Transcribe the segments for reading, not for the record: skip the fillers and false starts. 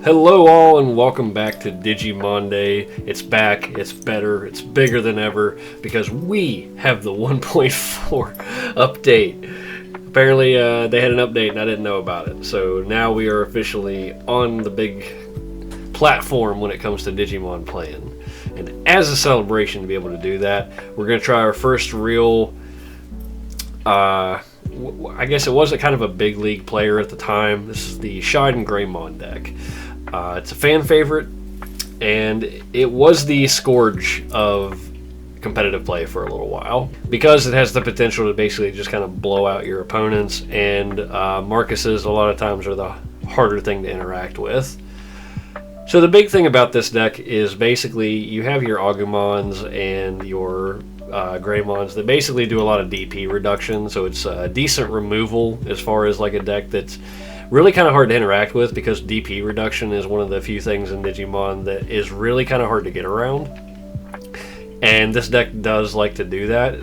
Hello all and welcome back to DigiMonday. It's back, it's better, it's bigger than ever because we have the 1.4 update. Apparently they had an update and I didn't know about it. So now we are officially on the big platform when it comes to Digimon playing. And as a celebration to be able to do that, we're going to try our first real I guess it wasn't kind of a big league player at the time. This is the Shine Greymon deck. It's a fan favorite, and it was the scourge of competitive play for a little while because it has the potential to basically just kind of blow out your opponents, and Marcuses a lot of times are the harder thing to interact with. So the big thing about this deck is basically you have your Agumons and your Greymons that basically do a lot of DP reduction, so it's a decent removal as far as like a deck that's really kind of hard to interact with because DP reduction is one of the few things in Digimon that is really kind of hard to get around. And this deck does like to do that.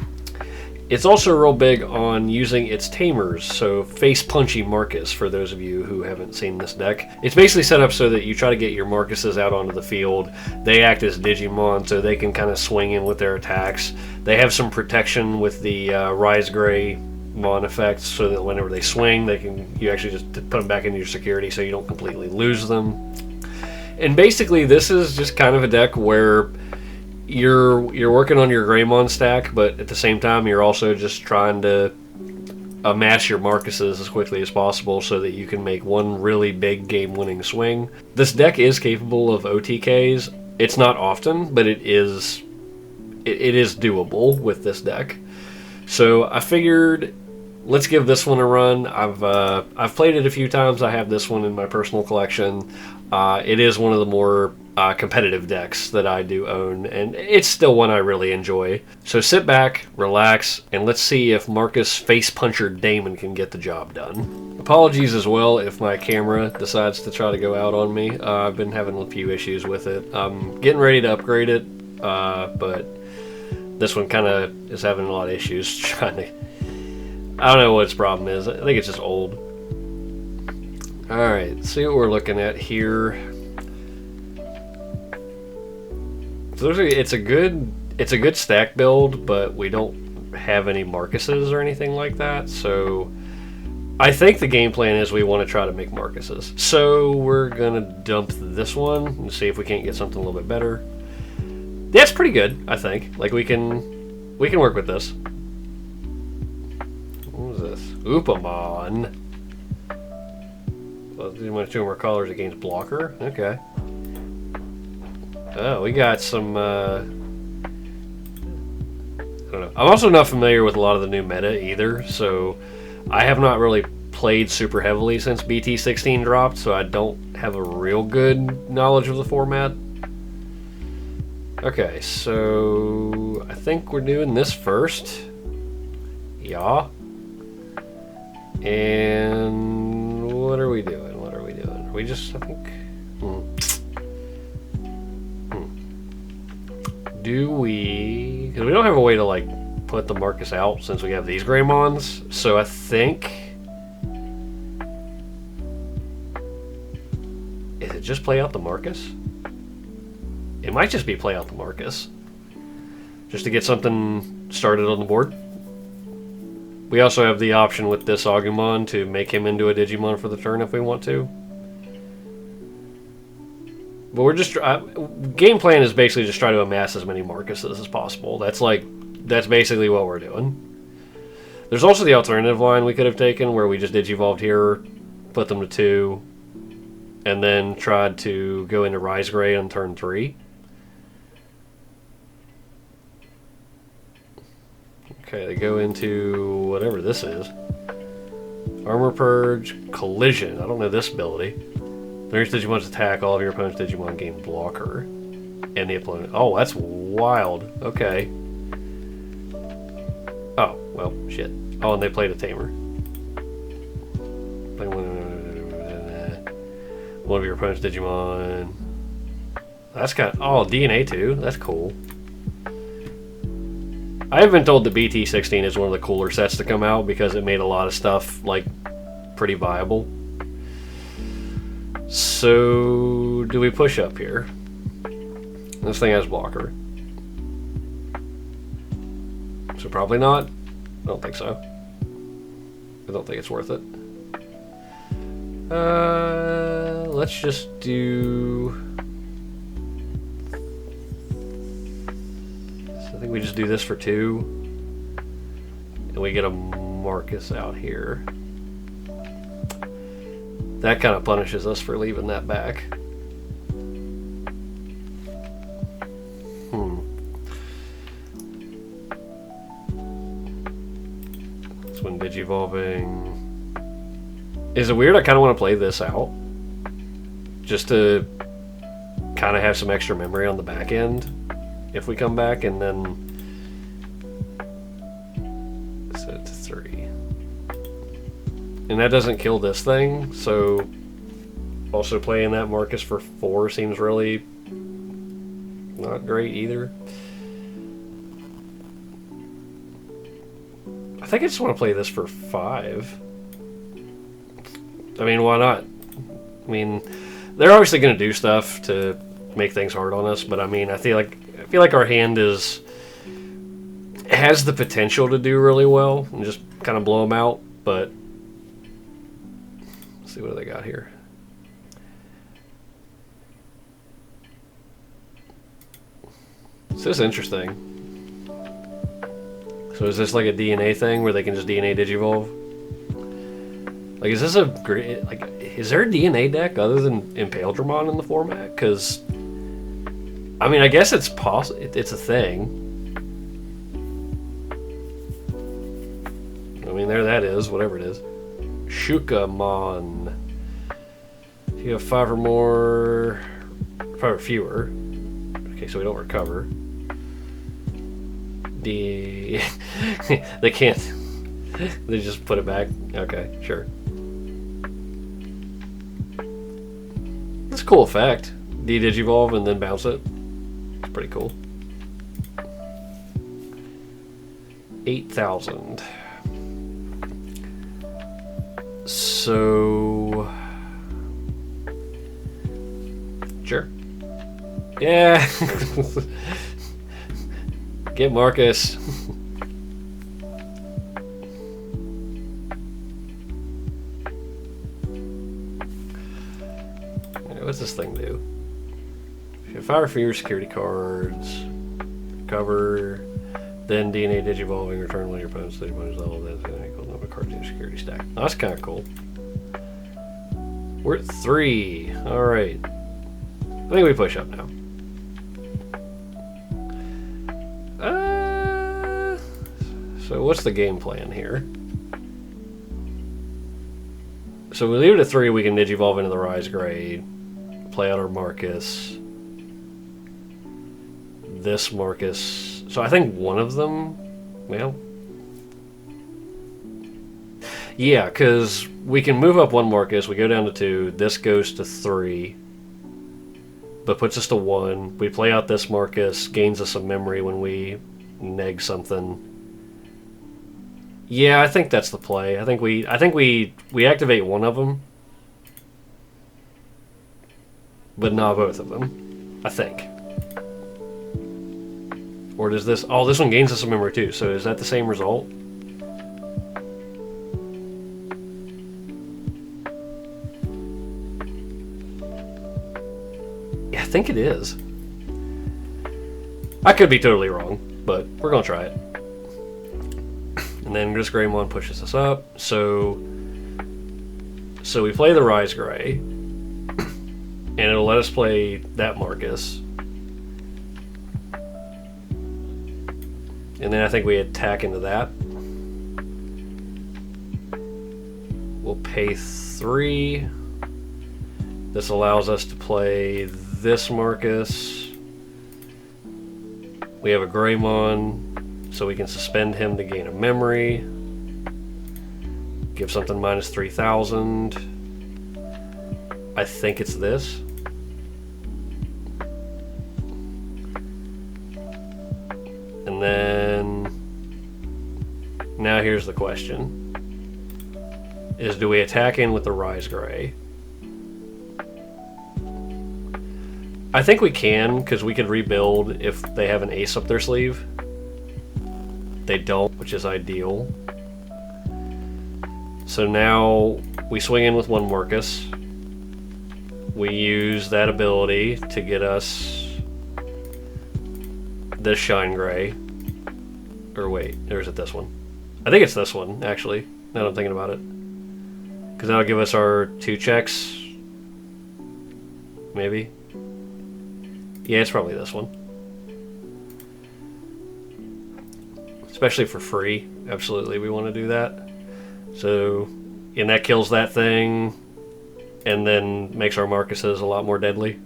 It's also real big on using its tamers, so face punchy Marcus for those of you who haven't seen this deck. It's basically set up so that you try to get your Marcuses out onto the field. They act as Digimon so they can kind of swing in with their attacks. They have some protection with the Rise Gray Mon effect so that whenever they swing, you actually just put them back into your security so you don't completely lose them. And basically this is just kind of a deck where you're working on your Greymon stack, but at the same time you're also just trying to amass your Marcuses as quickly as possible so that you can make one really big game-winning swing. This deck is capable of OTKs. It's not often, but it is doable with this deck. So I figured let's give this one a run. I've played it a few times. I have this one in my personal collection. It is one of the more competitive decks that I do own, and it's still one I really enjoy. So sit back, relax, and let's see if Marcus Face Puncher Damon can get the job done. Apologies as well if my camera decides to try to go out on me. I've been having a few issues with it. I'm getting ready to upgrade it, but this one kind of is having a lot of issues trying to... I don't know what its problem is. I think it's just old. Alright, let's see what we're looking at here. So it's a good stack build, but we don't have any Marcuses or anything like that. So I think the game plan is we want to try to make Marcuses. So we're gonna dump this one and see if we can't get something a little bit better. That's pretty good, I think. Like we can work with this. What is this? Upamon. Well, do you want 2 more colors against blocker? Okay. Oh, we got some, I don't know. I'm also not familiar with a lot of the new meta either, so I have not really played super heavily since BT16 dropped, so I don't have a real good knowledge of the format. Okay, so I think we're doing this first. Yeah. And what are we doing? What are we doing? Are we just, I think... Do we... Because we don't have a way to, like, put the Marcus out since we have these Greymons. So I think... Is it just play out the Marcus? It might just be play out the Marcus. Just to get something started on the board. We also have the option with this Agumon to make him into a Digimon for the turn if we want to. But we're just... game plan is basically just try to amass as many Marcuses as possible. That's basically what we're doing. There's also the alternative line we could have taken where we just Digivolved here, put them to 2, and then tried to go into Rise Gray on turn 3. Okay, they go into whatever this is. Armor Purge, Collision. I don't know this ability. During each Digimon's attack, all of your opponent's Digimon gain blocker. And the opponent... Oh, that's wild. Okay. Oh, well, shit. Oh, and they played a Tamer. One of your opponent's Digimon. That's kind of... Oh, DNA too. That's cool. I have been told that BT16 is one of the cooler sets to come out because it made a lot of stuff, like, pretty viable. So, do we push up here? This thing has blocker. So probably not. I don't think so. I don't think it's worth it. Let's just do... So I think we just do this for 2. And we get a Marcus out here. That kind of punishes us for leaving that back. That's when digivolving. Is it weird? I kind of want to play this out. Just to kind of have some extra memory on the back end. If we come back and then... Set it to 3. And that doesn't kill this thing, so also playing that Marcus for 4 seems really not great either. I think I just want to play this for 5. I mean, why not? I mean, they're obviously going to do stuff to make things hard on us, but I mean, I feel like our hand has the potential to do really well and just kind of blow them out, but let's see what do they got here. So this is interesting. So is this like a DNA thing where they can just DNA digivolve? Like, is this a great, like, is there a DNA deck other than Impaledramon in the format? Because, I mean, I guess it's possible, it's a thing. I mean, there that is, whatever it is. Shukamon. If you have 5 or more, 5 or fewer. Okay, so we don't recover. They can't. They just put it back. Okay, sure. That's a cool effect. Digivolve and then bounce it. It's pretty cool. 8,000. So sure. Yeah. Get Marcus. What's this thing do? If you have 5 or fewer security cards, recover, then DNA digivolving, return one of your opponent's DigiMondays level, that's going to equal number of cards in your security stack. Oh, that's kind of cool. We're at 3. Alright. I think we push up now. So what's the game plan here? So we leave it at 3, we can digivolve into the Rise Gray, play out our Marcus. This Marcus. So I think one of them, well, yeah, because we can move up 1 Marcus, we go down to 2, this goes to 3, but puts us to 1. We play out this Marcus, gains us some memory when we neg something. Yeah, I think that's the play. I think we activate one of them, but not both of them. I think. Or does this? Oh, this one gains us some memory too. So is that the same result? Yeah, I think it is. I could be totally wrong, but we're gonna try it. And then this Greymon pushes us up. So we play the Rise Gray, and it'll let us play that Marcus. And then I think we attack into that. We'll pay 3. This allows us to play this Marcus. We have a Greymon, so we can suspend him to gain a memory. Give something minus 3,000. I think it's this. And then now here's the question. Is do we attack in with the Rise Gray? I think we can, because we could rebuild if they have an ace up their sleeve. They don't, which is ideal. So now we swing in with one Marcus. We use that ability to get us this Shine Gray. Or wait, or is it this one? I think it's this one, actually, now that I'm thinking about it. Because that'll give us our 2 checks. Maybe. Yeah, it's probably this one. Especially for free. Absolutely, we want to do that. So, and that kills that thing, and then makes our Marcuses a lot more deadly.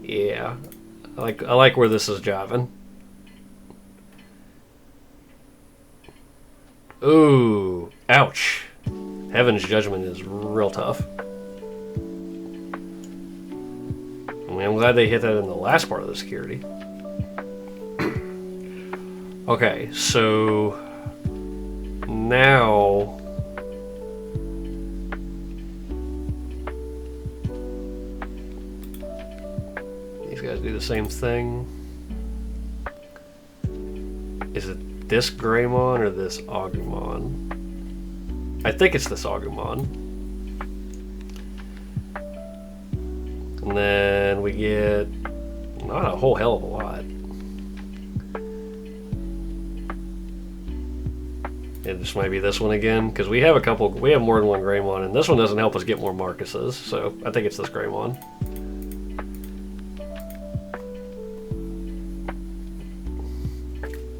Yeah, I like where this is jiving. Ooh, ouch. Heaven's Judgment is real tough. I mean, I'm glad they hit that in the last part of the security. Okay, so now these guys do the same thing. Is it this Greymon or this Agumon? I think it's this Agumon. And then we get not a whole hell of a lot. It just might be this one again, because we have we have more than one Greymon, and this one doesn't help us get more Marcuses, so I think it's this Greymon.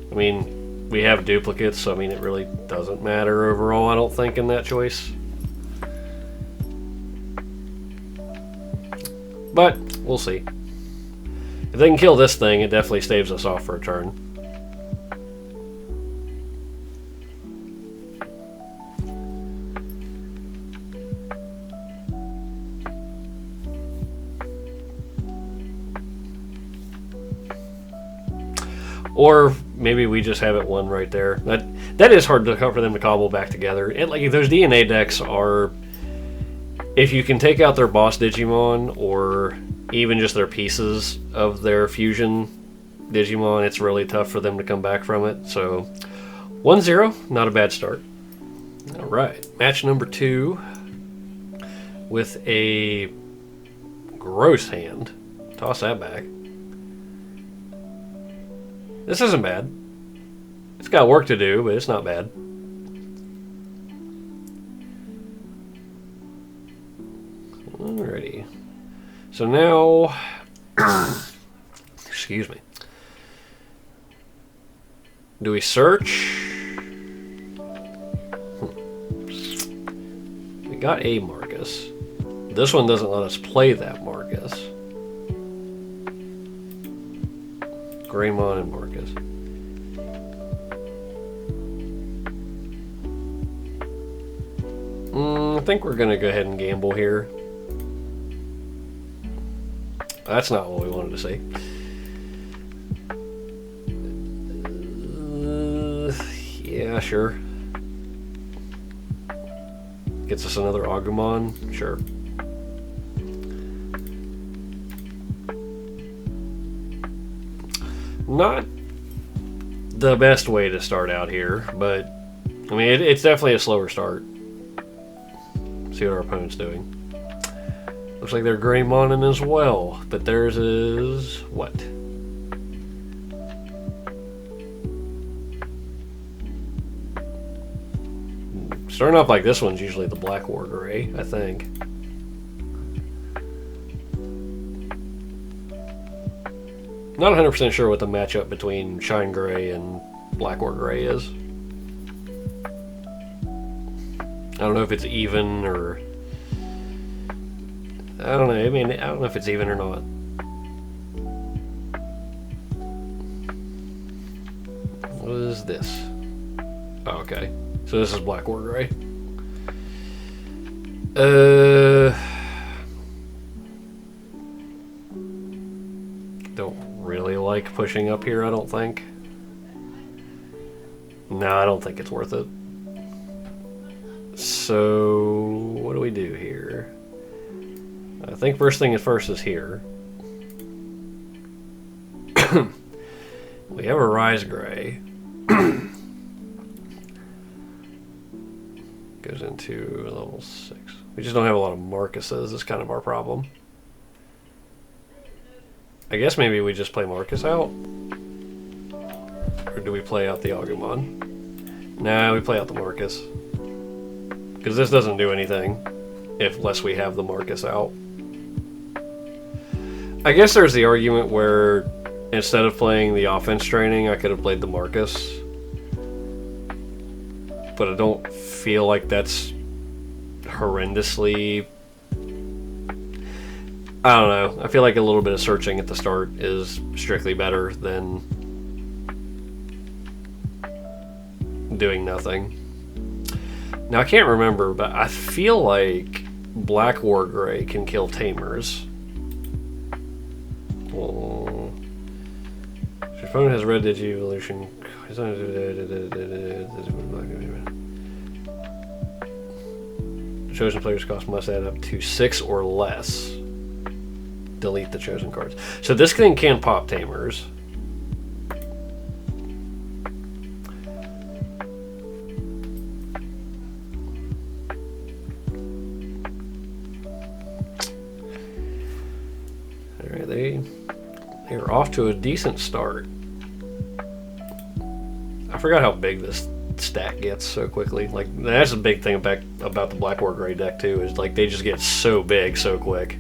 I mean, we have duplicates, so I mean, it really doesn't matter overall, I don't think, in that choice. But, we'll see. If they can kill this thing, it definitely staves us off for a turn. Or maybe we just have it one right there. That is hard for them to cobble back together. And like those DNA decks are, if you can take out their boss Digimon or even just their pieces of their fusion Digimon, it's really tough for them to come back from it. So 1-0, not a bad start. All right, match number 2 with a gross hand. Toss that back. This isn't bad. It's got work to do, but it's not bad. Alrighty. So now, excuse me. Do we search? We got a Marcus. This one doesn't let us play that Marcus. Greymon and Marcus. I think we're gonna go ahead and gamble here. That's not what we wanted to see. Yeah, sure. Gets us another Agumon? Sure. Not the best way to start out here, but I mean, it's definitely a slower start. See what our opponent's doing. Looks like they're Greymonin as well, but theirs is what? Starting off like this one's usually the Black War Gray, I think. Not 100% sure what the matchup between Shine Gray and Black War Gray is. I don't know if it's even or... I don't know. I mean, I don't know if it's even or not. What is this? Oh, okay. So this is Black War Gray. Don't really like pushing up here, I don't think. No, I don't think it's worth it. So, what do we do here? I think first thing first is here. We have a Rise Gray. Goes into level 6. We just don't have a lot of Marcuses. That's kind of our problem. I guess maybe we just play Marcus out? Or do we play out the Agumon? Nah, we play out the Marcus. Because this doesn't do anything unless we have the Marcus out. I guess there's the argument where instead of playing the offense training, I could have played the Marcus. But I don't feel like that's horrendously... I don't know. I feel like a little bit of searching at the start is strictly better than doing nothing. Now, I can't remember, but I feel like Black War Gray can kill Tamers. Oh. Your opponent has red Digi-Evolution. Chosen players' cost must add up to 6 or less. Delete the chosen cards. So this thing can pop Tamers. Alright, they're off to a decent start. I forgot how big this stack gets so quickly. Like, that's the big thing about the Black War Gray deck too, is like they just get so big so quick.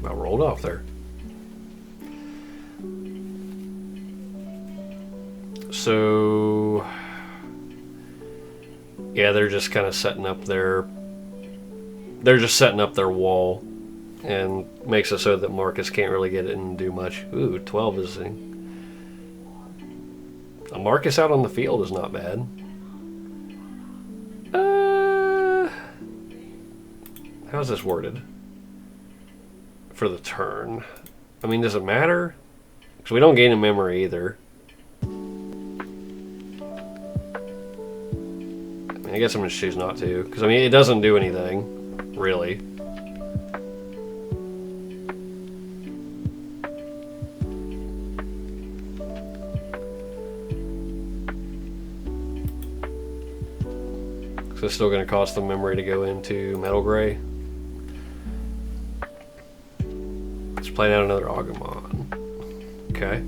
I rolled off there. So yeah, they're just kind of setting up their wall, and makes it so that Marcus can't really get it and do much. Ooh, 12 is a Marcus out on the field is not bad. How's this worded for the turn? I mean, does it matter? Because we don't gain a memory either. I guess I'm going to choose not to, because I mean, it doesn't do anything, really. So it's still going to cost the memory to go into Metal Gray. Let's play out another Agumon. Okay.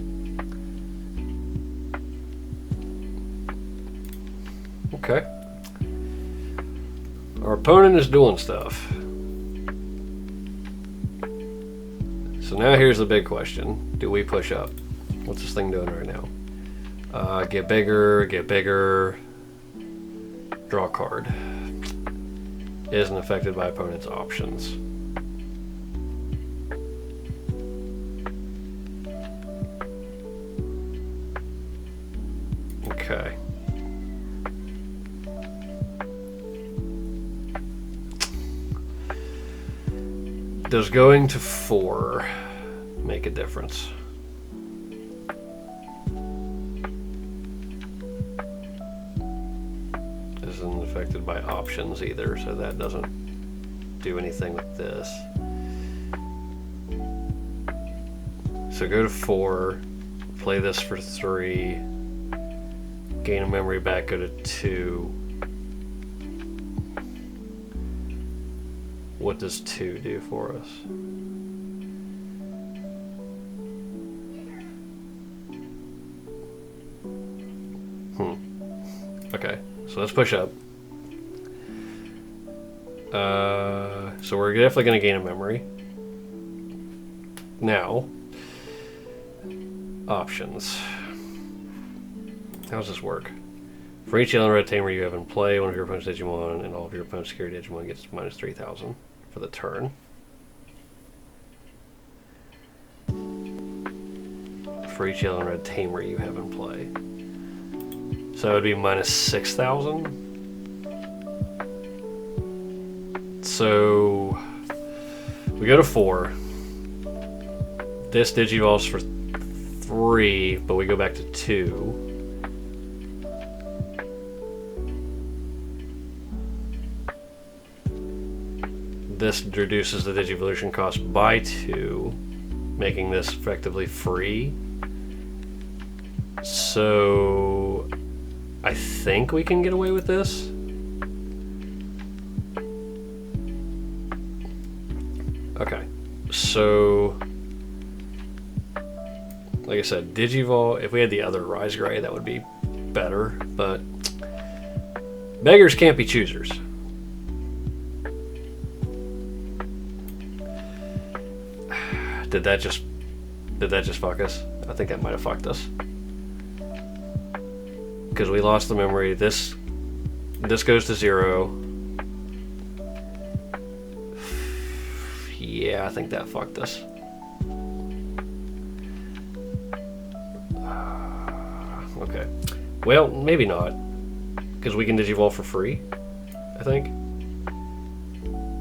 Okay. Our opponent is doing stuff. So now here's the big question. Do we push up? What's this thing doing right now? Get bigger, draw a card. Isn't affected by opponent's options. Okay. Does going to 4 make a difference? Isn't affected by options either, so that doesn't do anything with this. So go to 4, play this for 3, gain a memory back, go to 2. What does 2 do for us? Okay, so let's push up. So we're definitely going to gain a memory. Now, options. How does this work? For each yellow and red tamer you have in play, one of your opponent's Digimon and all of your opponent's security Digimon gets minus 3,000 for the turn. For each yellow and red tamer you have in play. So it would be minus 6,000. So we go to 4. This Digivolves for 3, but we go back to 2. This reduces the Digivolution cost by 2, making this effectively free. So I think we can get away with this. Okay, so like I said, Digivol, if we had the other Rise Gray, that would be better, but beggars can't be choosers. Did that just fuck us? I think that might have fucked us. Because we lost the memory. This goes to 0. Yeah, I think that fucked us. Okay. Well, maybe not. Because we can Digivolve for free, I think.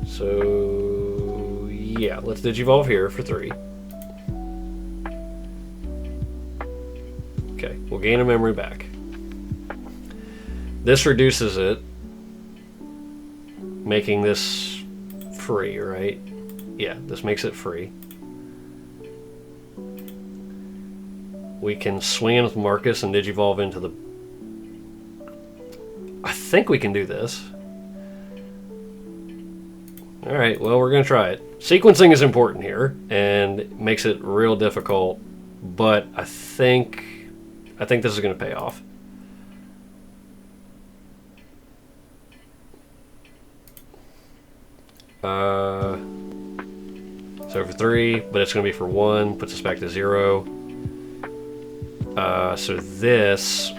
So, yeah, let's Digivolve here for 3. Okay, we'll gain a memory back. This reduces it, making this free, right? Yeah, this makes it free. We can swing in with Marcus and Digivolve into the... I think we can do this. Alright, well, we're going to try it. Sequencing is important here, and it makes it real difficult, but I think this is going to pay off. So for 3, but it's going to be for 1, puts us back to 0. So this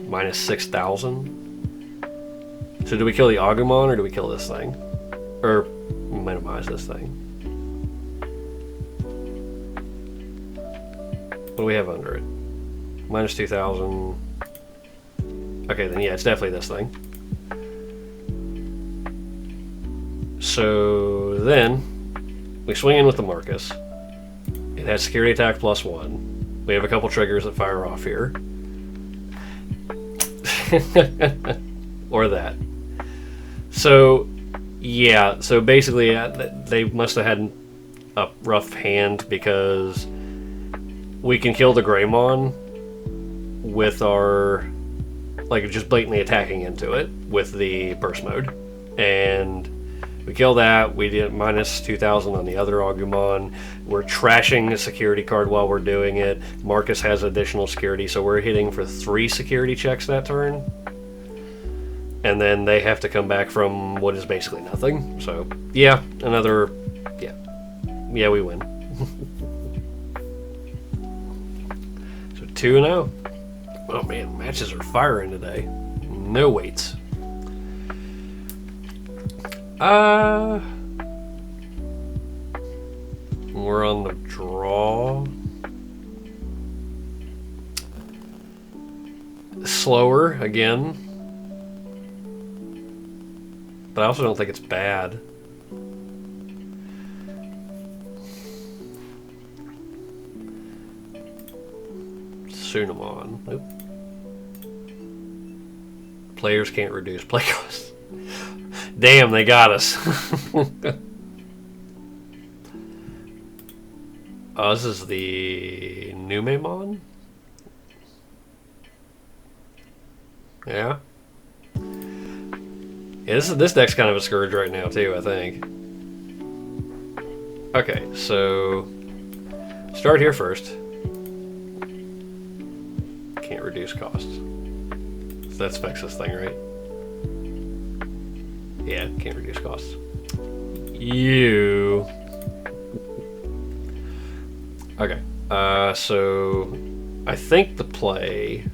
minus 6,000. So do we kill the Agumon or do we kill this thing? Or minimize this thing? What do we have under it? Minus 2,000. Okay, then yeah, it's definitely this thing. So then we swing in with the Marcus. It has security attack +1. We have a couple triggers that fire off here. Or that. So, yeah, so basically they must have had a rough hand because we can kill the Greymon with our, like, just blatantly attacking into it with the burst mode. And we kill that, we did minus 2,000 on the other Agumon. We're trashing the security card while we're doing it. Marcus has additional security, so we're hitting for 3 security checks that turn. And then they have to come back from what is basically nothing. So, yeah, another, yeah. Yeah, we win. So 2-0. Oh man, matches are firing today. No waits. We're on the draw. Slower again. But I also don't think it's bad. Sunamon. Nope. Players can't reduce play costs. Damn, they got us. Oh, this is the Numemon? Yeah. Yeah, this deck's kind of a scourge right now too, I think. Okay, so start here first. Can't reduce costs. So that affects this thing, right? Yeah, can't reduce costs. You. Okay, so I think the play...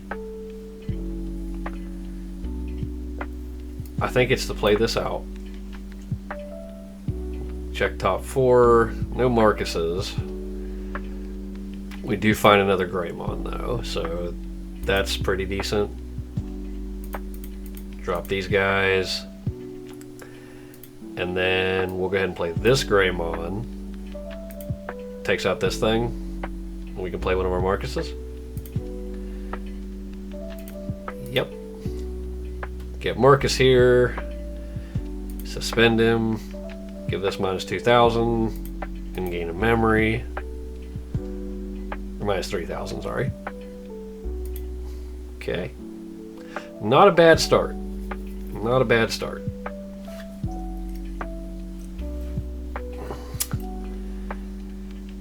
I think it's to play this out. Check top 4. No Marcuses. We do find another Greymon though, so that's pretty decent. Drop these guys. And then we'll go ahead and play this Greymon. Takes out this thing. We can play one of our Marcuses. Yep. Get Marcus here. Suspend him. Give this minus 2,000. And gain a memory. Or minus 3,000, sorry. Okay. Not a bad start. Not a bad start.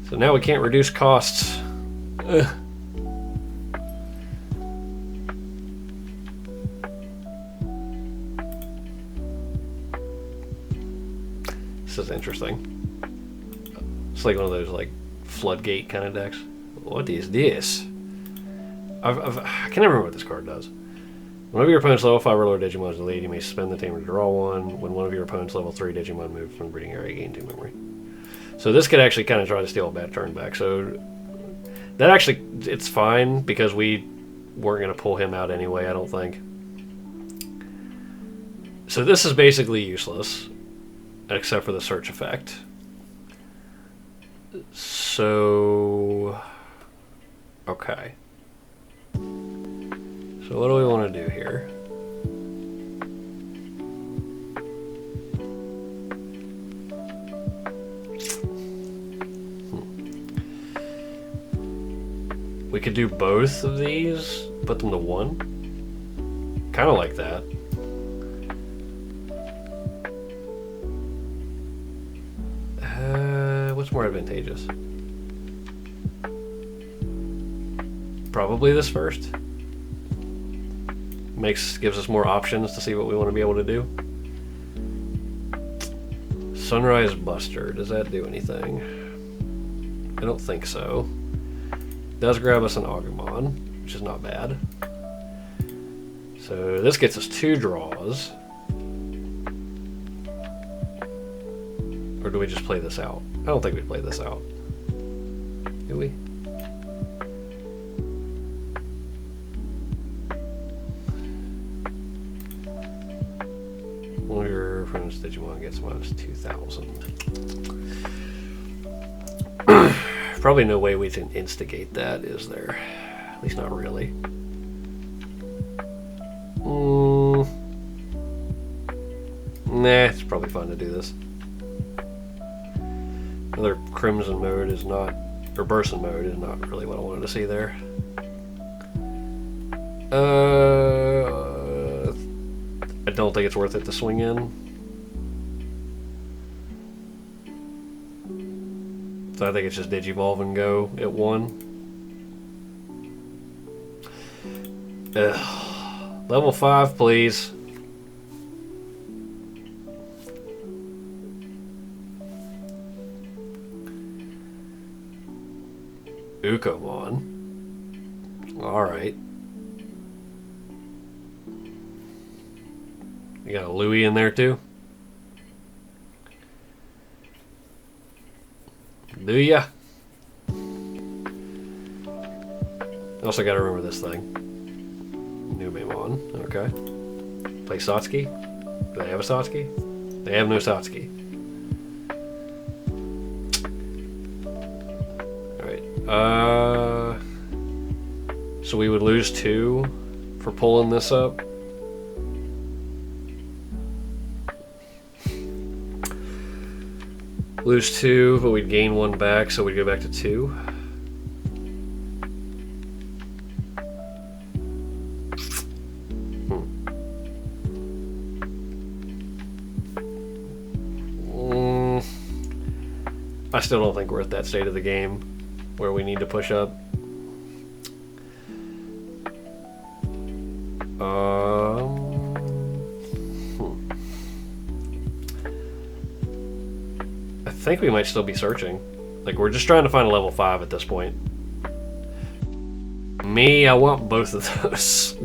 So now we can't reduce costs. Ugh. This is interesting. It's like one of those like floodgate kind of decks. What is this? I can never remember what this card does. Whenever your opponent's level 5 or lower Digimon is in the lead, you may suspend the tamer to draw one. When one of your opponent's level 3 Digimon moves from the breeding area, gain 2 memory. So this could actually kind of try to steal a bad turn back. So that actually, it's fine because we weren't going to pull him out anyway, I don't think. So this is basically useless, except for the search effect. So, okay. So what do we want to do here? We could do both of these, put them to 1. Kind of like that. What's more advantageous? Probably this first. Gives us more options to see what we want to be able to do. Sunrise Buster, does that do anything? I don't think so. Does grab us an Agumon, which is not bad. So this gets us 2 draws. Or do we just play this out? I don't think we play this out. Do we? One of your opponent's Digimon gets minus 2,000. Probably no way we can instigate that, is there? At least not really. Nah, it's probably fun to do this. Another Crimson mode is not, or Burson mode is not really what I wanted to see there. I don't think it's worth it to swing in. So I think it's just Digivolve and go at 1. Ugh. Level 5, please. Ukomon. Alright. You got a Louie in there too? Do ya? Also gotta remember this thing. Numemon, okay. Play Satsuki? Do they have a Satsuki? They have no Satsuki. Alright, so we would lose 2 for pulling this up. Lose 2, but we'd gain 1 back, so we'd go back to 2. I still don't think we're at that state of the game where we need to push up. I think we might still be searching. Like, we're just trying to find a level 5 at this point. Me, I want both of those.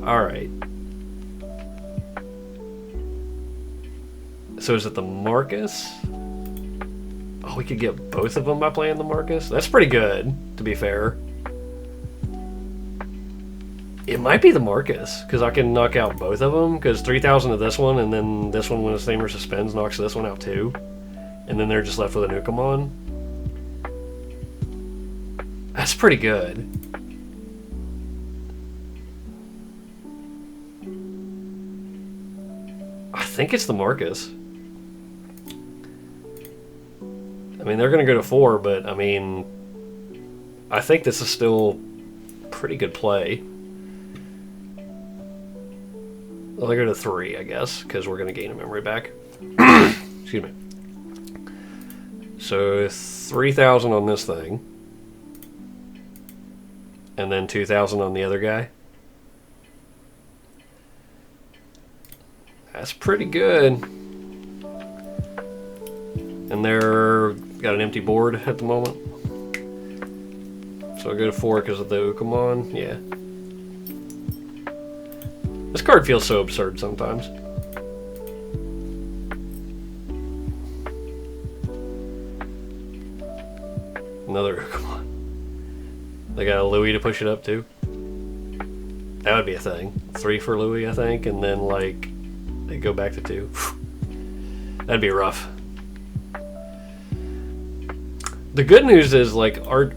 Alright. So is it the Marcus? Oh, we could get both of them by playing the Marcus? That's pretty good, to be fair. It might be the Marcus, because I can knock out both of them, because 3,000 of this one, and then this one, when his Thamer suspends, knocks this one out too. and then they're just left with an Ukamon. That's pretty good. I think it's the Marcus. I mean, they're going to go to 4, but I mean, I think this is still pretty good play. Well, they go to 3, I guess, because we're going to gain a memory back. Excuse me. So 3,000 on this thing, and then 2,000 on the other guy. That's pretty good. And they're got an empty board at the moment. So I go to 4 because of the Ukamon. Yeah. This card feels so absurd sometimes. Another Ukamon. They got a Louis to push it up to. That would be a thing. 3 for Louis, I think, and then like they go back to 2. That'd be rough. The good news is like our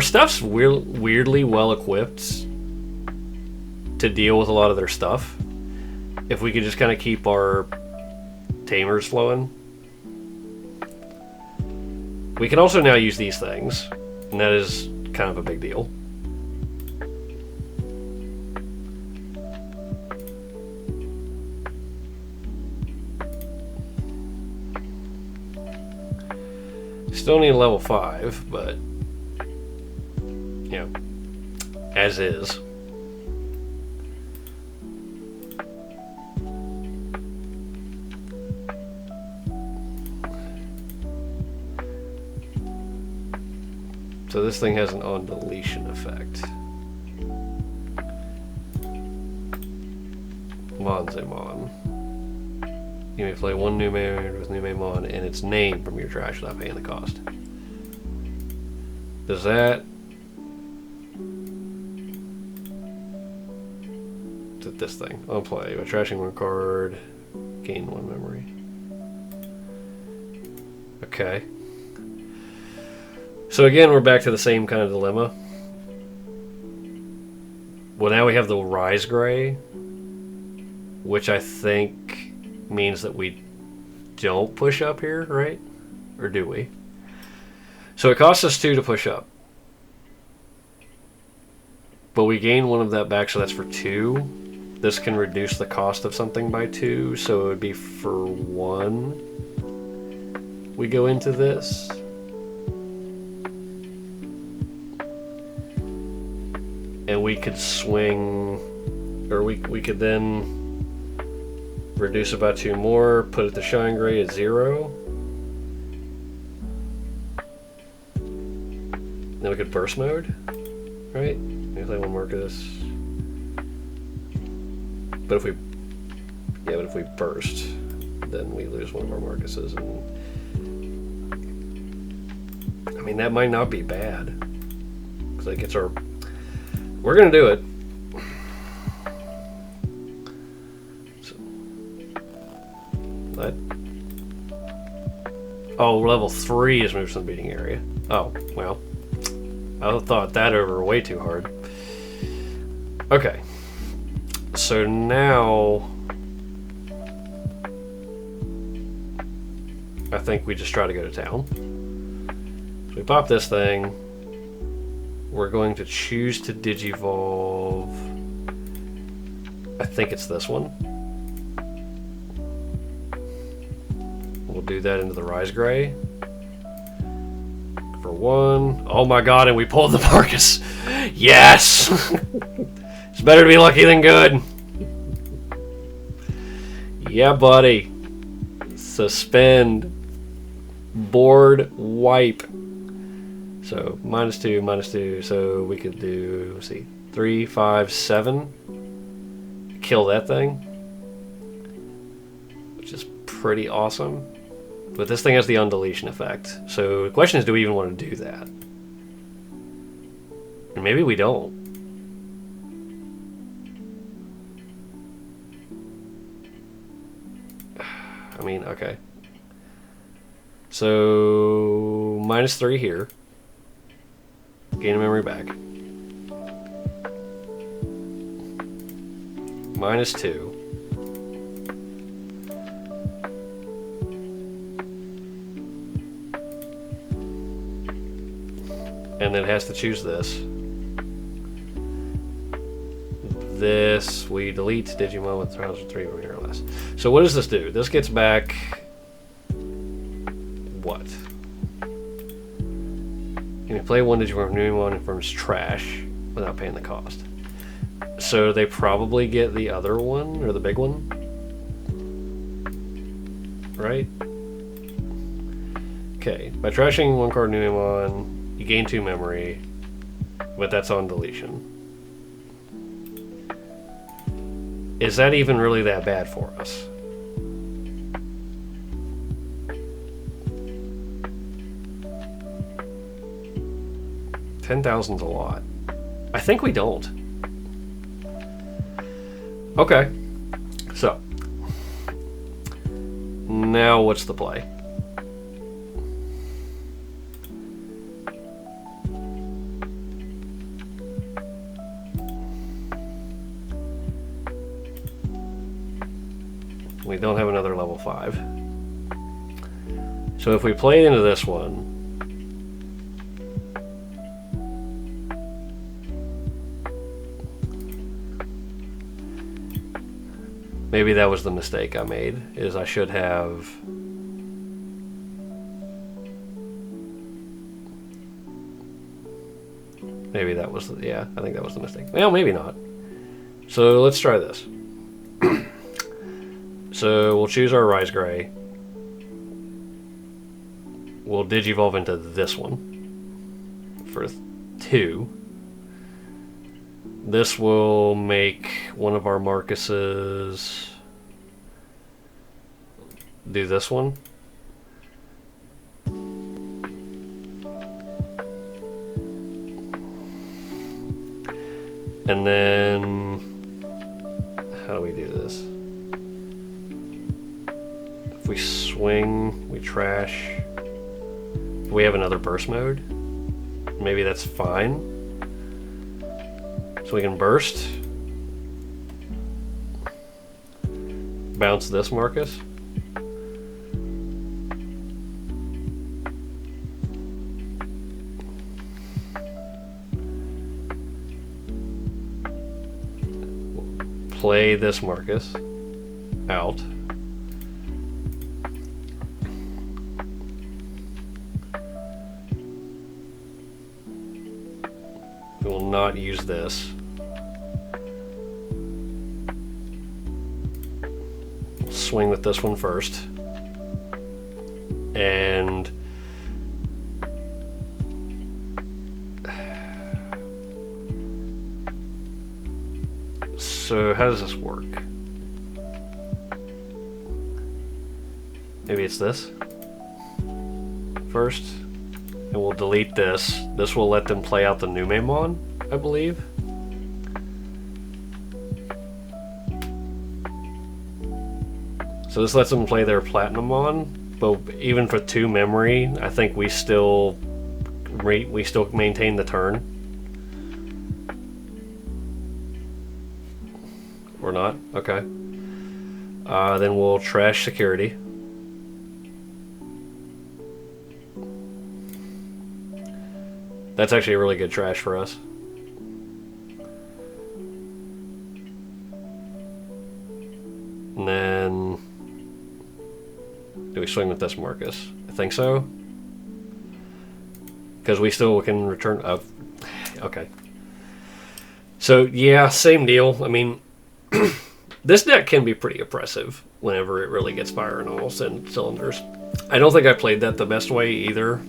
stuff's weirdly well equipped to deal with a lot of their stuff. If we could just kind of keep our tamers flowing. We can also now use these things, and that is kind of a big deal. Still need a level 5, but you know, as is. So this thing has an on-deletion effect. Monzemon. You may play one new man with new Mon and its name from your trash without paying the cost. Does that... this thing. I'll play. By trashing one card, gain 1 memory. Okay. So again, we're back to the same kind of dilemma. Well, now we have the Rise Gray, which I think means that we don't push up here, right? Or do we? So it costs us 2 to push up. But we gain 1 of that back, so that's for 2. This can reduce the cost of something by 2, so it would be for 1. We go into this. And we could swing, or we could then reduce it by 2 more, put it to Shine Gray at 0. Then we could burst mode, right? Maybe play 1 Marcus. But if we, yeah, but if we burst, then we lose 1 of our Marcuses, and I mean that might not be bad, because like it's our. We're gonna do it. So, that. Oh, level 3 is moved to the beating area. Oh, well. I thought that over way too hard. Okay. So now I think we just try to go to town. So we pop this thing. We're going to choose to digivolve. I think it's this one. We'll do that into the Rise Gray. For 1. Oh my god, and we pulled the Marcus. Yes! It's better to be lucky than good. Yeah, buddy. Suspend. Board wipe. So -2, -2. So we could do, let's see, 3, 5, 7. Kill that thing, which is pretty awesome. But this thing has the undeletion effect. So the question is, do we even want to do that? And maybe we don't. I mean, okay. So -3 here. Gain a memory back. -2. And then it has to choose this. This, we delete Digimon with 1003 over here or less. So what does this do? This gets back... what? You can play one Digimon from new one from trash without paying the cost. So they probably get the other one, or the big one? Right? Okay, by trashing one card new Digimon, you gain 2 memory, but that's on deletion. Is that even really that bad for us? $10,000's a lot. I think we don't. Okay. So. Now what's the play? We don't have another level 5. So if we play into this one, maybe that was the mistake I made, is I should have... maybe that was the... yeah, I think that was the mistake. Well, maybe not. So let's try this. So we'll choose our Rise Gray. We'll digivolve into this one for 2. This will make one of our Marcuses do this one. And then, how do we do this? If we swing, we trash. If we have another burst mode, maybe that's fine. So we can burst. Bounce this Marcus. Play this Marcus out. We will not use this. Swing with this one first. And so how does this work? Maybe it's this first. And we'll delete this. This will let them play out the Numemon, I believe. So this lets them play their Platinumon, but even for 2 memory, I think we still maintain the turn. Or not? Okay. Then we'll trash security. That's actually a really good trash for us. And then... do we swing with this Marcus? I think so. Because we still can return... oh, okay. So, yeah, same deal. I mean, this deck can be pretty oppressive whenever it really gets firing on all cylinders. I don't think I played that the best way either.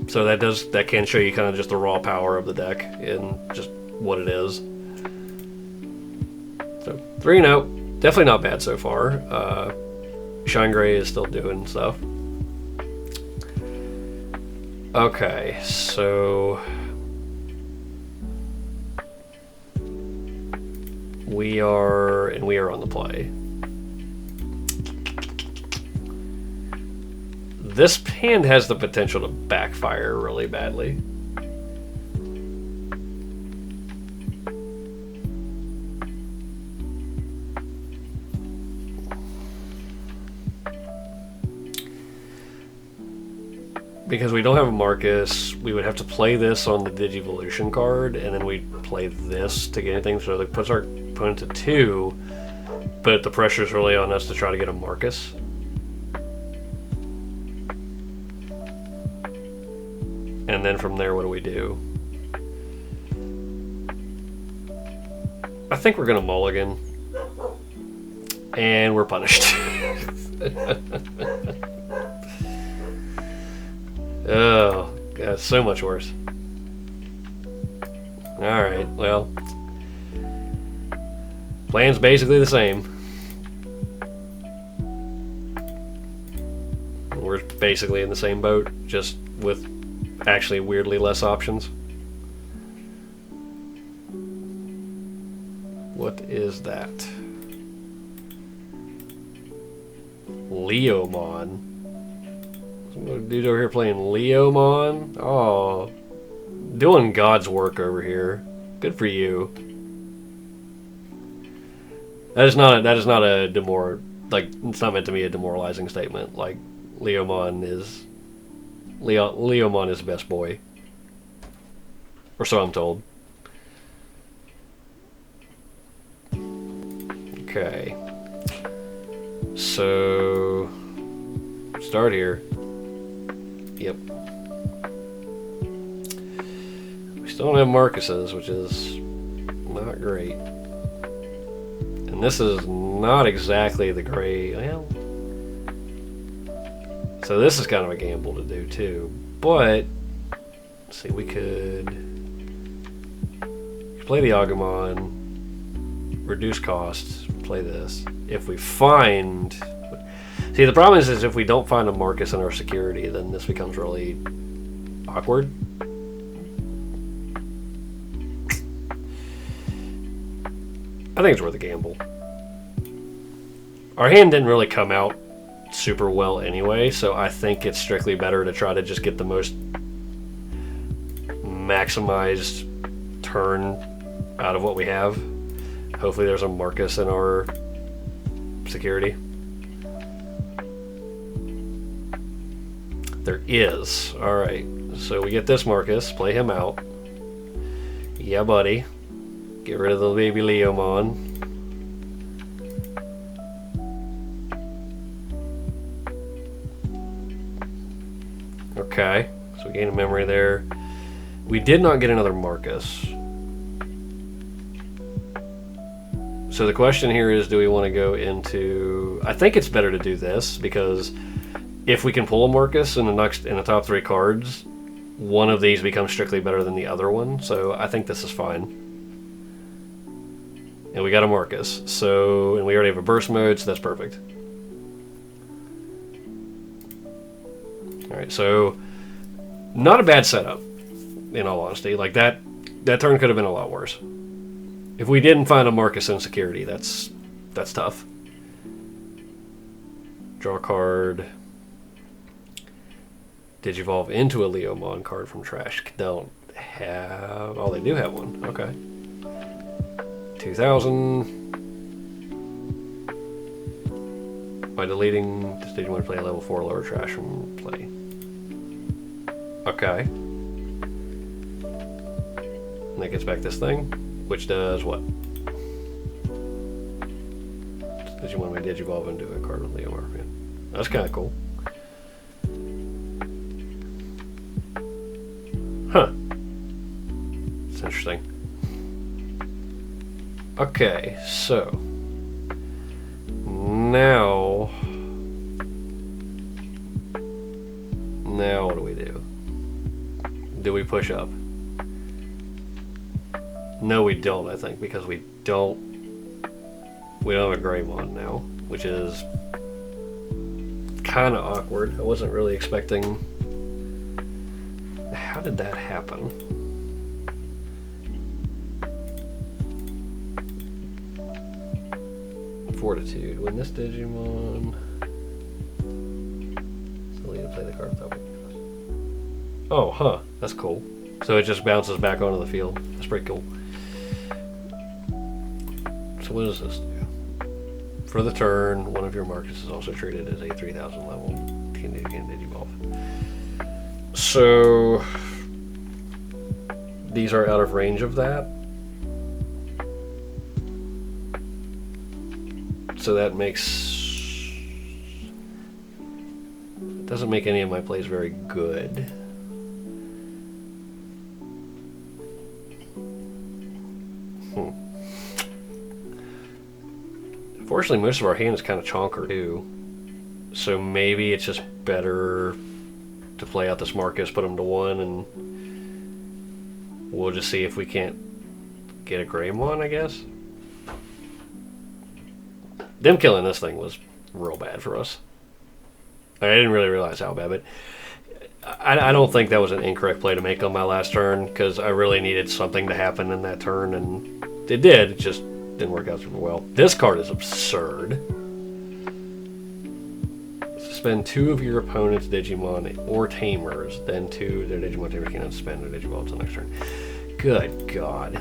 So that can show you kind of just the raw power of the deck and just what it is. So 3-0, definitely not bad so far. Shine Gray is still doing stuff. Okay, so we are on the play. this hand has the potential to backfire really badly. Because we don't have a Marcus, we would have to play this on the Digivolution card, and then we'd play this to get anything, so it puts our opponent to 2, but the pressure's really on us to try to get a Marcus. And then from there, what do we do? I think we're gonna mulligan. And we're punished. Oh, God, so much worse. Alright, well. Plan's basically the same. We're basically in the same boat, just with actually weirdly less options. What is that? Leomon. Some dude over here playing Leomon. Oh, doing God's work over here. Good for you. That is not a it's not meant to be a demoralizing statement. Like, Leomon is best boy, or so I'm told. Okay, so start here. Yep. We still don't have Marcuses, which is not great. And this is not exactly the great. Well, so this is kind of a gamble to do too. But let's see, we could play the Agumon, reduce costs, play this. If we find, see, the problem is if we don't find a Marcus in our security, then this becomes really awkward. I think it's worth a gamble. Our hand didn't really come out super well anyway, so I think it's strictly better to try to just get the most maximized turn out of what we have. Hopefully there's a Marcus in our security. There is. Alright, so we get this Marcus, play him out. Yeah, buddy. Get rid of the baby Leomon. Okay, so we gain a memory there. We did not get another Marcus. So the question here is, do we want to go into... I think it's better to do this, because if we can pull a Marcus in the top 3 cards, one of these becomes strictly better than the other one. So I think this is fine. And we got a Marcus. So, and we already have a burst mode, so that's perfect. Alright, so not a bad setup, in all honesty. Like, that turn could have been a lot worse. If we didn't find a Marcus in security, that's tough. Draw a card. Digivolve into a Leomon card from trash. Don't have... Oh, they do have one. Okay. 2000. By deleting this Digimon to play a level 4 lower trash from play. Okay. And that gets back this thing, which does what? Digimon may Digivolve into a card with Leomon. Yeah. That's kind of cool. Huh. It's interesting. Okay, so now what do we do? Do we push up? No, we don't, I think, because we don't have a Greymon now, which is kind of awkward. I wasn't really expecting. How did that happen? Fortitude. When this Digimon... So we need to play play the card without. Oh, huh. That's cool. So it just bounces back onto the field. That's pretty cool. So what does this do? For the turn, one of your markets is also treated as a 3000 level. Can Digivolve. So these are out of range of that. So that doesn't make any of my plays very good. Unfortunately, most of our hand is kind of chonker too. So maybe it's just better to play out this Marcus, put him to 1, and we'll just see if we can't get a Greymon, I guess. Them killing this thing was real bad for us. I didn't really realize how bad, but I don't think that was an incorrect play to make on my last turn, because I really needed something to happen in that turn, and it did. It just didn't work out super well. This card is absurd. Suspend 2 of your opponent's Digimon or Tamers, then 2 their Digimon Tamers cannot suspend their Digimon until next turn. Good God.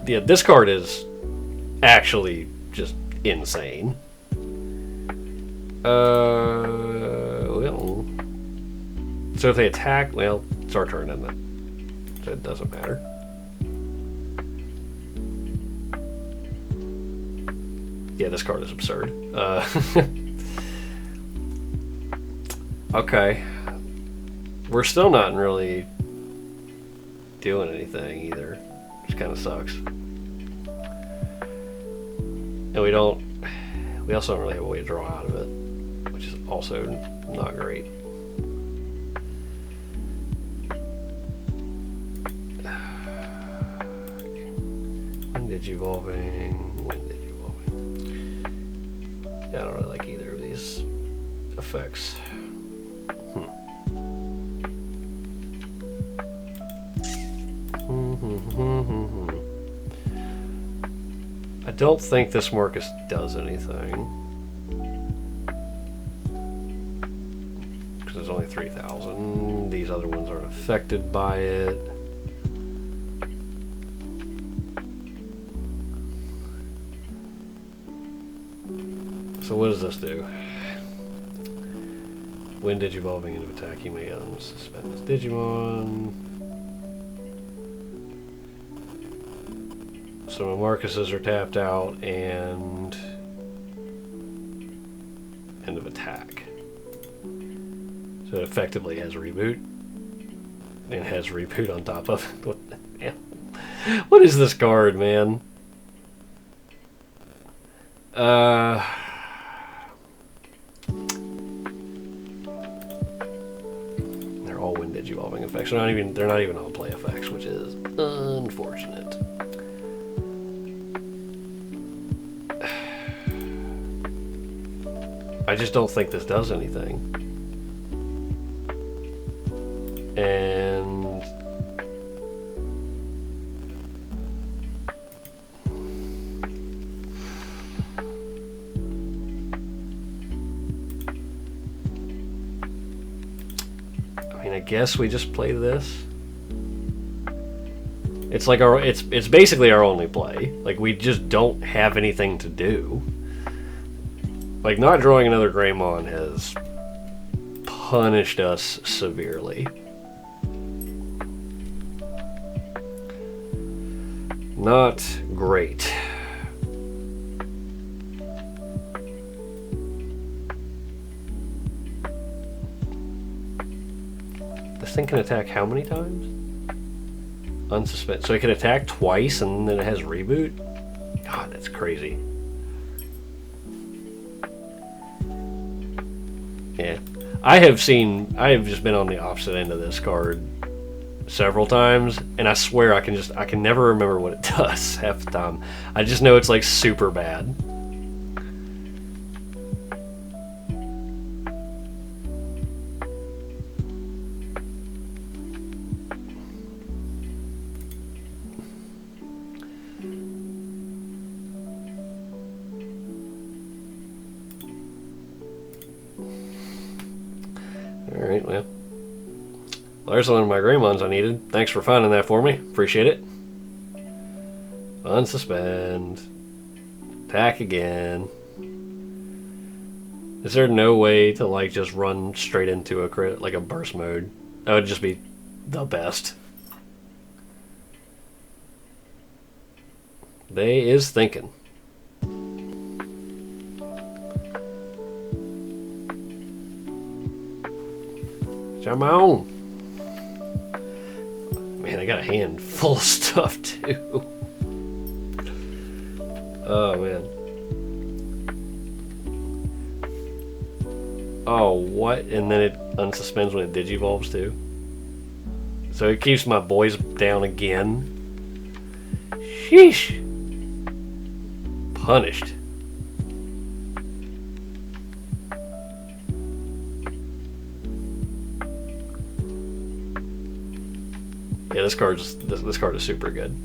Yeah, this card is actually just insane. Well, so if they attack, well, it's our turn, isn't it? So it doesn't matter. Yeah, this card is absurd. Okay. We're still not really doing anything either, which kind of sucks. And we also don't really have a way to draw out of it, which is also not great. When Digivolving? Yeah, I don't really like either of these effects. I don't think this Marcus does anything, because there's only 3,000. These other ones aren't affected by it. So what does this do? When Digivolving into attack, you may suspend this Digimon. So my Marcuses are tapped out and end of attack. So it effectively has reboot. And has reboot on top of it. What the hell? What is this card, man? They're all when Digivolving effects. They're not even on play effects, which is unfortunate. I just don't think this does anything. And I mean, I guess we just play this. It's like it's basically our only play. Like, we just don't have anything to do. Like, not drawing another Greymon has punished us severely. Not great. This thing can attack how many times? Unsuspended. So it can attack twice and then it has reboot? God, that's crazy. Yeah. I have just been on the opposite end of this card several times, and I swear I can never remember what it does half the time. I just know it's like super bad. Alright, well. There's one of my Greymons I needed. Thanks for finding that for me. Appreciate it. Unsuspend. Attack again. Is there no way to like just run straight into a crit, like a burst mode? That would just be the best. They is thinking. Come on. Man, I got a hand full of stuff too. Oh man. Oh, what? And then it unsuspends when it digivolves too. So it keeps my boys down again. Sheesh. Punished. Yeah, this card is super good.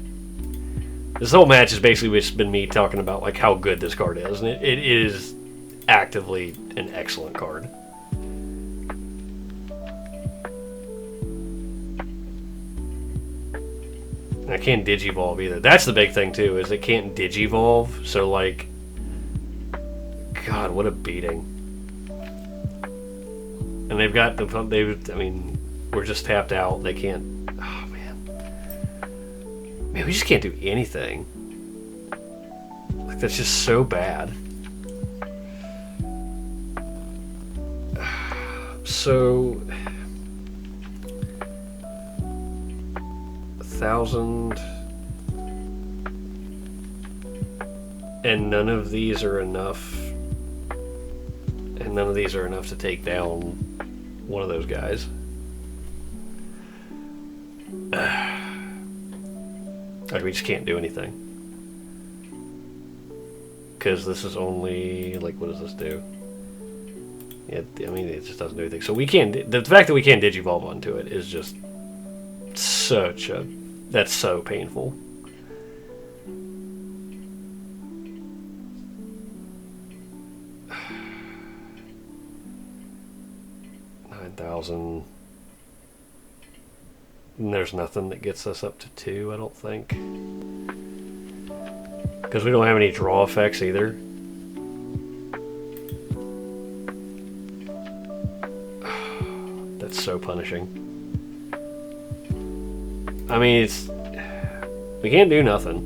This whole match has basically just been me talking about like how good this card is, and it is actively an excellent card. And I can't digivolve either. That's the big thing too, is it can't digivolve. So like, God, what a beating. And they've got the I mean, we're just tapped out. They can't. Oh man, man, we just can't do anything. Like that's just so bad. So 1,000, and none of these are enough. And none of these are enough to take down one of those guys. Like we just can't do anything. Because this is only, like, what does this do? Yeah, I mean, it just doesn't do anything. So we can't, the fact that we can't digivolve onto it is just such a, that's so painful. $9,000. And there's nothing that gets us up to 2, I don't think. Because we don't have any draw effects either. That's so punishing. I mean, it's... we can't do nothing.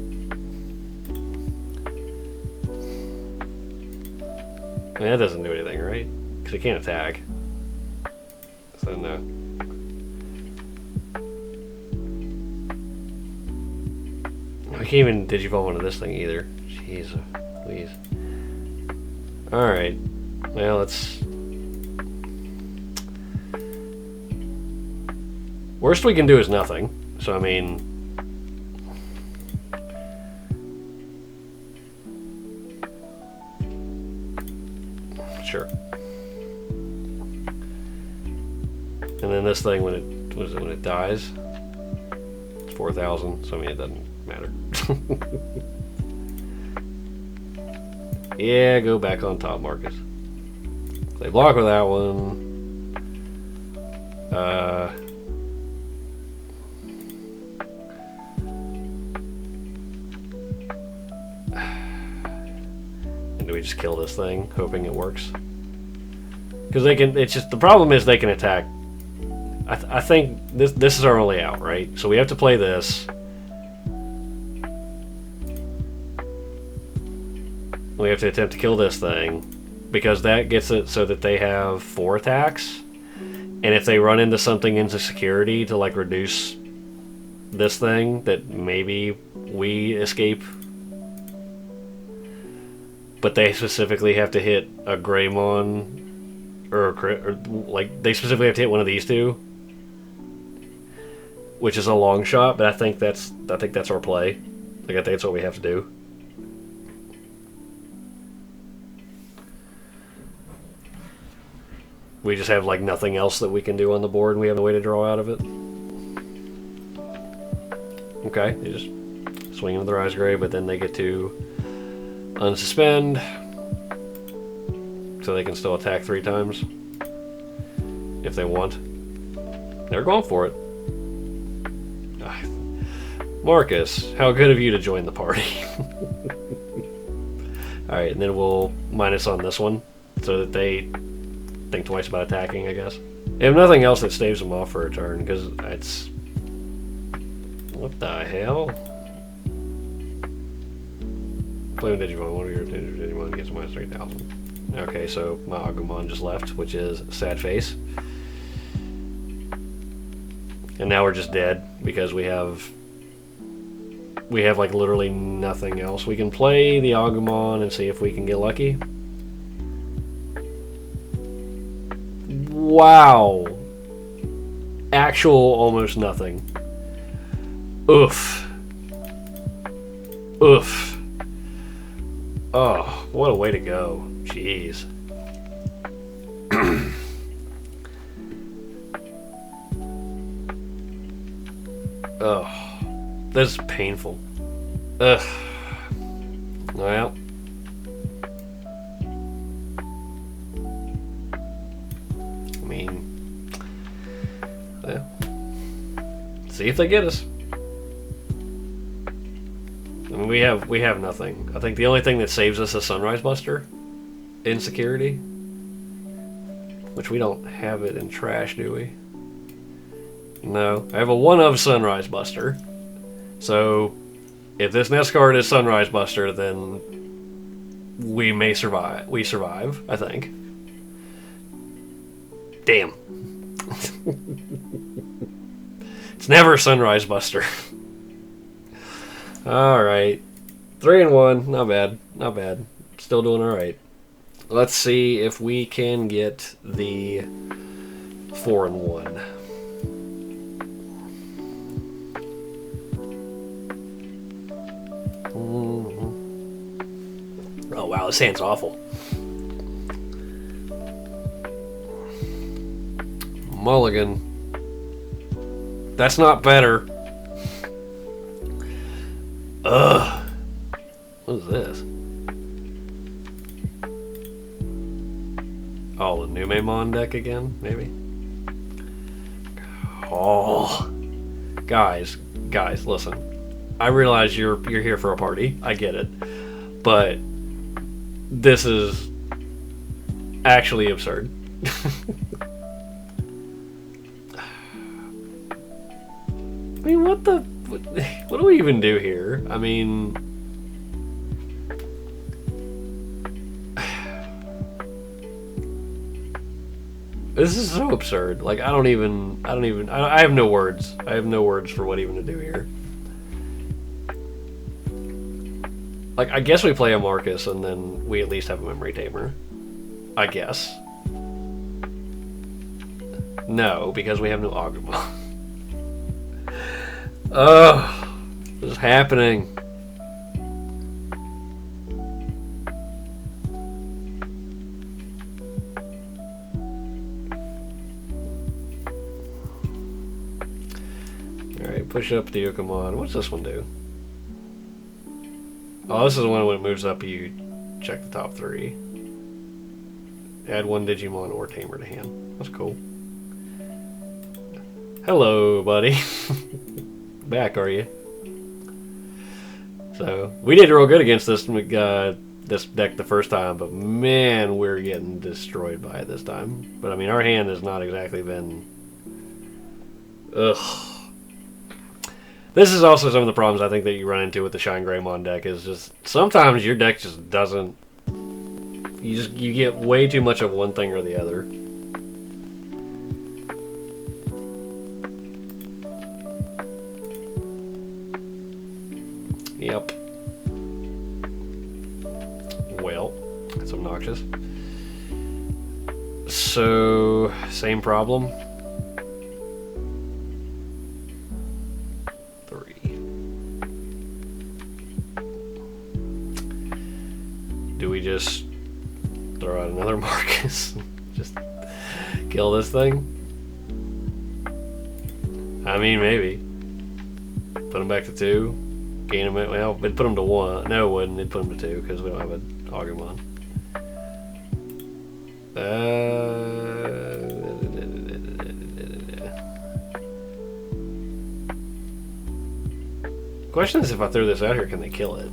I mean, that doesn't do anything, right? Because it can't attack. So no. I can't even digivolve onto this thing either. Jeez, please. Alright. Well, it's... worst we can do is nothing. So, I mean... sure. And then this thing, when it dies, it's 4,000. So, I mean, it doesn't matter. Yeah, go back on top, Marcus. They block with that one. And do we just kill this thing, hoping it works? Because they can. It's just the problem is they can attack. I think this is our only out, right? So we have to play this. We have to attempt to kill this thing, because that gets it so that they have 4 attacks, and if they run into something into security to like reduce this thing, that maybe we escape. But they specifically have to hit a Greymon or like they specifically have to hit one of these two, which is a long shot. But I think that's our play. Like I think that's what we have to do. We just have like nothing else that we can do on the board, and we have a way to draw out of it. Okay, they just swing into the Rise Gray, but then they get to unsuspend, so they can still attack 3 times. And if they want. They're going for it. Marcus, how good of you to join the party. Alright, and then we'll minus on this one so that they think twice about attacking, I guess. They have nothing else that staves them off for a turn, because it's... What the hell? Play with Digimon. One of your Digimon gets minus 3,000. Okay, so my Agumon just left, which is sad face. And now we're just dead because we have like literally nothing else. We can play the Agumon and see if we can get lucky. Wow. Actual almost nothing. Oof. Oof. Oh, what a way to go. Jeez. Oh, this is painful. Ugh. Well. I mean, well, see if they get us. I mean, we have nothing. I think the only thing that saves us is Sunrise Buster in security, which we don't have it in trash, do we? No, I have a 1 of Sunrise Buster. So, if this next card is Sunrise Buster, then we may survive. We survive, I think. Damn. It's never Sunrise Buster. Alright. 3 and 1. Not bad. Not bad. Still doing alright. Let's see if we can get the 4 and 1. Oh wow, this hand's awful. Mulligan. That's not better. Ugh. What is this? Oh, the Numemon deck again, maybe? Oh. Guys, listen. I realize you're here for a party. I get it. But this is actually absurd. I mean, what do we even do here? I mean, this is so absurd. Like, I have no words. I have no words for what even to do here. Like, I guess we play a Marcus and then we at least have a Memory Tamer. I guess. No, because we have no Agumon. Ugh. What is happening? Alright, push up the Yokomon. What's this one do? Oh, this is the one when it moves up, you check the top 3. Add 1 Digimon or Tamer to hand. That's cool. Hello, buddy. Back, are you? So, we did real good against this deck the first time, but man, we're getting destroyed by it this time. But I mean, our hand has not exactly been... Ugh. This is also some of the problems I think that you run into with the Shine Greymon deck, is just sometimes your deck just doesn't... You get way too much of one thing or the other. Yep. Well, that's obnoxious. So, same problem. 3. Do we just throw out another Marcus? Just kill this thing? I mean, maybe. Put him back to 2. Gain him, well, it'd put him to 1. No, it wouldn't. It'd put him to 2 because we don't have an Agumon. question is, if I throw this out here, can they kill it?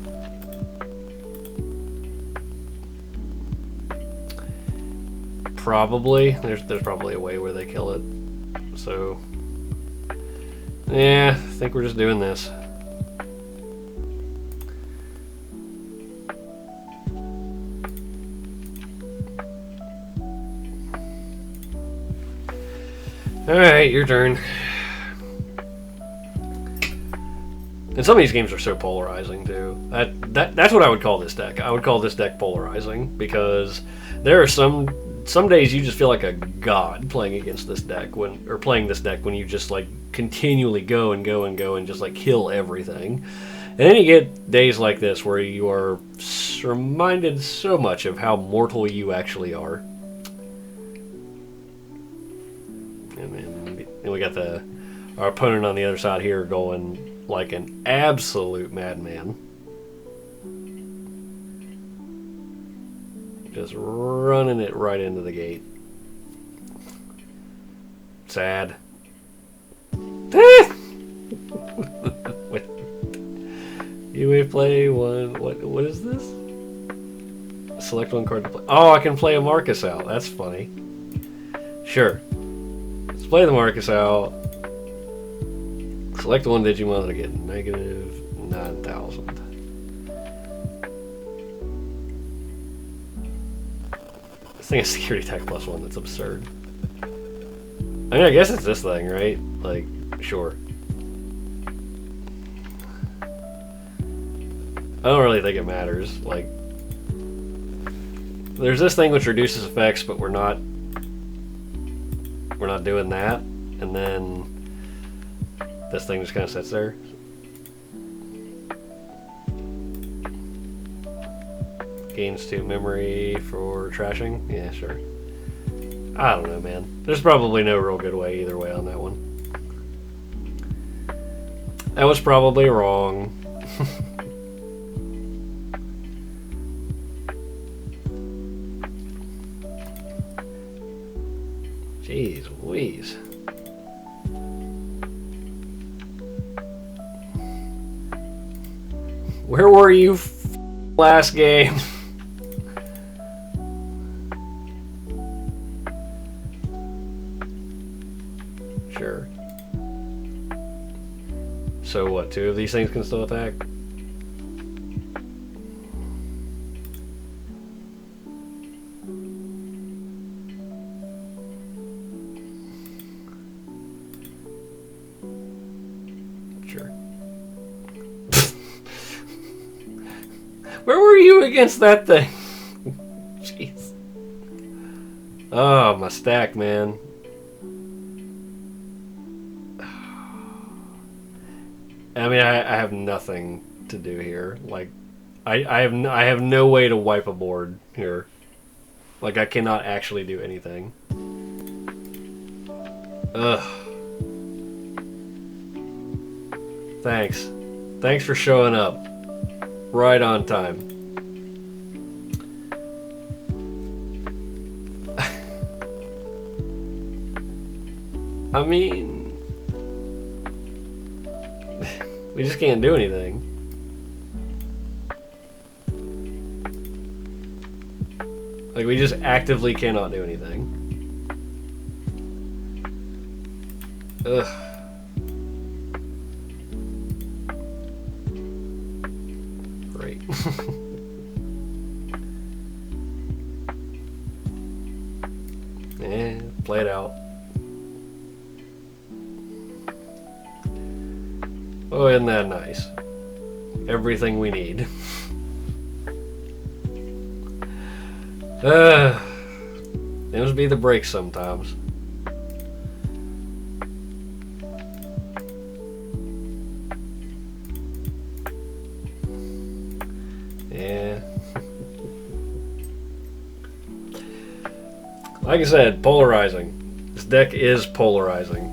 Probably. There's probably a way where they kill it. So, yeah, I think we're just doing this. Alright, your turn. And some of these games are so polarizing too. That's what I would call this deck. I would call this deck polarizing, because there are some days you just feel like a god playing against this deck playing this deck when you just like continually go and go and go and just like kill everything. And then you get days like this where you are reminded so much of how mortal you actually are. And we got our opponent on the other side here going like an absolute madman. Just running it right into the gate. Sad. You may play one. What is this? Select one card to play. Oh, I can play a Marcus out. That's funny. Sure. Let's play the Marcus out. Select one Digimon to get negative 9,000. This thing has security attack +1. That's absurd. I mean, I guess it's this thing, right? Like, sure. I don't really think it matters. Like, there's this thing which reduces effects, but we're not doing that. And then this thing just kind of sits there. Gains 2 memory for trashing. Yeah, sure. I don't know, man. There's probably no real good way either way on that one. That was probably wrong. Jeez Louise. Where were you last game? Sure. So what, 2 of these things can still attack? Sure. Where were you against that thing? Jeez. Oh, my stack, man. I mean, I have nothing to do here. Like, I have no way to wipe a board here. Like, I cannot actually do anything. Ugh. Thanks. Thanks for showing up. Right on time. I mean, we just can't do anything. Like, we just actively cannot do anything. Ugh. Great. Yeah, play it out. Oh, isn't that nice? Everything we need. Those be the breaks sometimes. Yeah. Like I said, polarizing. This deck is polarizing.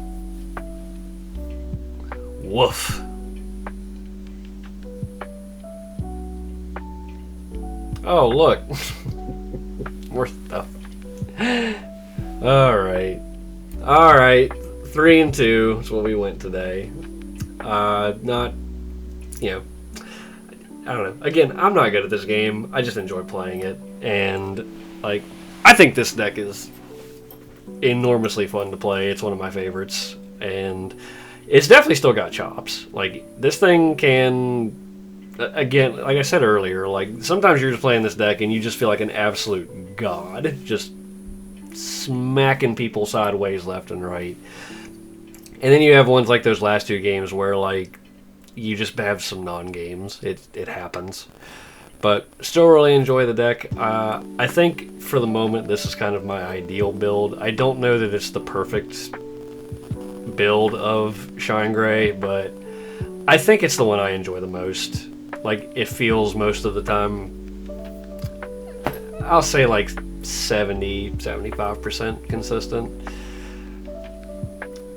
Woof. Oh, look. More stuff. Alright. Alright. 3 and 2 is what we went today. Not you know, I don't know. Again, I'm not good at this game. I just enjoy playing it, and like, I think this deck is enormously fun to play. It's one of my favorites, and it's definitely still got chops. Like, this thing can, again, like I said earlier, like, sometimes you're just playing this deck and you just feel like an absolute god, just smacking people sideways left and right. And then you have ones like those last 2 games where, like, you just have some non-games. It happens. But still really enjoy the deck. I think for the moment this is kind of my ideal build. I don't know that it's the perfect build of Shine Gray, but I think it's the one I enjoy the most. Like, it feels most of the time, I'll say like 70-75% consistent.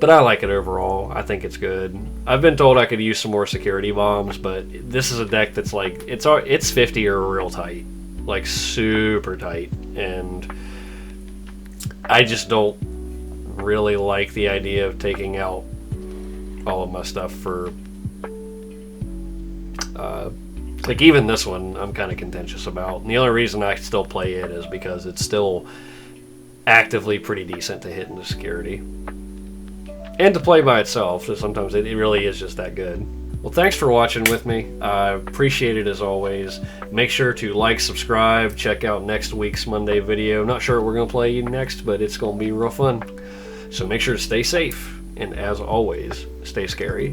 But I like it overall. I think it's good. I've been told I could use some more security bombs, but this is a deck that's like, it's 50 or real tight. Like, super tight. And I just don't really like the idea of taking out all of my stuff for... like, even this one, I'm kind of contentious about. And the only reason I still play it is because it's still actively pretty decent to hit into security. And to play by itself, so sometimes it really is just that good. Well, thanks for watching with me. I appreciate it as always. Make sure to like, subscribe, check out next week's Monday video. Not sure what we're going to play next, but it's going to be real fun. So make sure to stay safe, and as always, stay scary.